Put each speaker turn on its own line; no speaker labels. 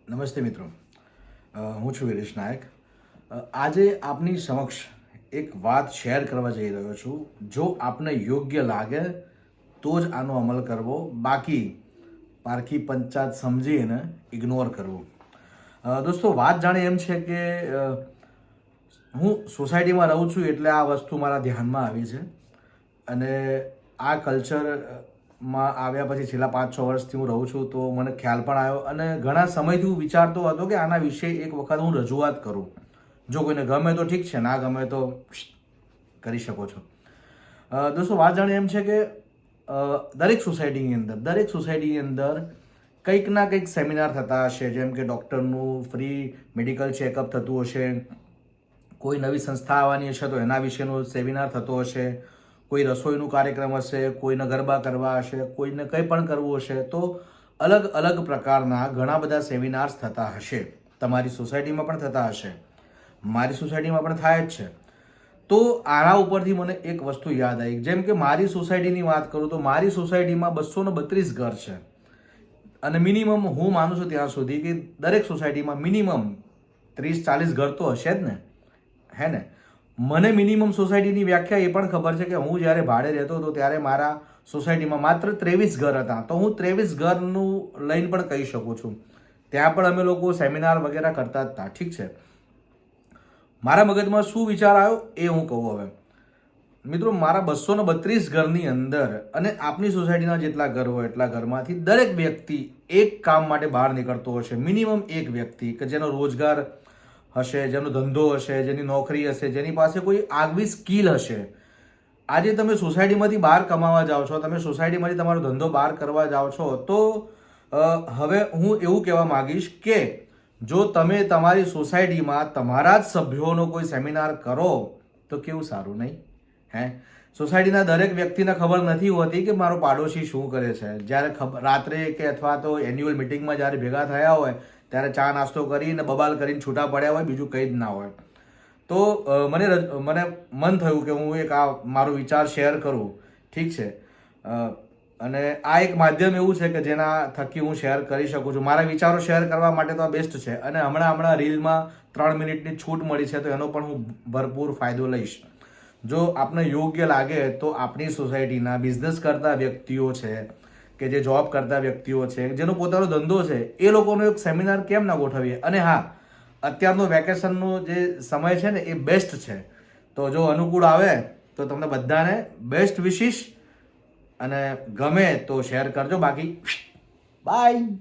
નમસ્તે મિત્રો, હું છું વિરેશ નાયક. આજે આપની સમક્ષ એક વાત શેર કરવા જઈ રહ્યો છું. જો આપને યોગ્ય લાગે તો જ આનો અમલ કરવો, બાકી પારખી પંચાત સમજીને ઇગ્નોર કરવું. દોસ્તો, વાત જાણે એમ છે કે હું સોસાયટીમાં રહું છું એટલે આ વસ્તુ મારા ધ્યાનમાં આવી છે અને આ કલ્ચરમાં આવ્યા પછી છેલ્લા 5-6 વર્ષથી હું રહું છું તો મને ખ્યાલ પણ આવ્યો અને ઘણા સમયથી હું વિચારતો હતો કે આના વિશે એક વખત હું રજૂઆત કરું. જો કોઈને ગમે તો ઠીક છે, ના ગમે તો કરી શકો છો. દોસ્તો, વાત જાણે એમ છે કે દરેક સોસાયટીની અંદર કંઈક ના કંઈક સેમિનાર થતા હશે. જેમ કે ડૉક્ટરનું ફ્રી મેડિકલ ચેકઅપ થતું હશે, કોઈ નવી સંસ્થા આવવાની હશે તો એના વિશેનો સેમિનાર થતો હશે, કોઈ રસોઈનું કાર્યક્રમ હશે, કોઈને ગરબા કરવા હશે, કોઈને કંઈ પણ કરવું હશે. તો અલગ અલગ પ્રકારના ઘણા બધા સેમિનાર્સ થતા હશે. તમારી સોસાયટીમાં પણ થતા હશે, મારી સોસાયટીમાં પણ થાય જ છે. તો આના ઉપરથી મને એક વસ્તુ યાદ આવી. જેમ કે મારી સોસાયટીની વાત કરું તો મારી સોસાયટીમાં 232 ઘર છે અને મિનિમમ હું માનું છું ત્યાં સુધી કે દરેક સોસાયટીમાં મિનિમમ 30-40 ઘર તો હશે જ ને, હે ને? મને મિનિમમ સોસાયટીની વ્યાખ્યા એ પણ ખબર છે કે હું જ્યારે ભાડે રહેતો હતો ત્યારે મારા સોસાયટીમાં માત્ર 23 ઘર હતા. તો હું 23 ઘરનું લઈને પણ કહી શકું છું. ત્યાં પણ અમે લોકો સેમિનાર વગેરે કરતા જ હતા. ઠીક છે, મારા મગજમાં શું વિચાર આવ્યો એ હું કહું. હવે મિત્રો, મારા 232 ઘરની અંદર અને આપની સોસાયટીના જેટલા ઘર હોય એટલા ઘરમાંથી દરેક વ્યક્તિ એક કામ માટે બહાર નીકળતો હશે. મિનિમમ એક વ્યક્તિ કે જેનો રોજગાર હશે, જેનો ધંધો હશે, જેની નોકરી હશે, જેની પાસે કોઈ આગવી સ્કિલ હશે. આજે તમે સોસાયટીમાંથી બહાર કમાવા જાઓ છો, તમે સોસાયટીમાંથી તમારો ધંધો બહાર કરવા જાઓ છો, તો હવે હું એવું કહેવા માંગીશ કે જો તમે તમારી સોસાયટીમાં તમારા જ સભ્યોનો કોઈ સેમિનાર કરો તો કેવું સારું, નહીં? સોસાયટીના દરેક વ્યક્તિને ખબર નથી હોતી કે મારો પાડોશી શું કરે છે. જ્યારે રાત્રે કે અથવા તો એન્યુઅલ મિટિંગમાં જ્યારે ભેગા થયા હોય ત્યારે ચા નાસ્તો કરીને બબાલ કરીને છૂટા પડ્યા હોય, બીજું કંઈ જ ના હોય. તો મને મન થયું કે હું એક આ મારો વિચાર શેર કરું. ઠીક છે, અને આ એક માધ્યમ એવું છે કે જેના થકી હું શેર કરી શકું છું. મારા વિચારો શેર કરવા માટે તો આ બેસ્ટ છે અને હમણાં રીલમાં 3 મિનિટની છૂટ મળી છે તો એનો પણ હું ભરપૂર ફાયદો લઈશ. જો આપને યોગ્ય લાગે તો આપણી સોસાયટીના બિઝનેસ કરતા વ્યક્તિઓ છે કે જે જોબ કરતા વ્યક્તિઓ છે, જેનો પોતાનો ધંધો છે, એ લોકોનો એક સેમિનાર કેમ ના ગોઠવીએ? અને હા, અત્યારનો વેકેશનનો જે સમય છે ને એ બેસ્ટ છે. તો જો અનુકૂળ આવે તો તમને બધાને બેસ્ટ વિશિસ અને ગમે તો શેર કરજો. બાકી બાય.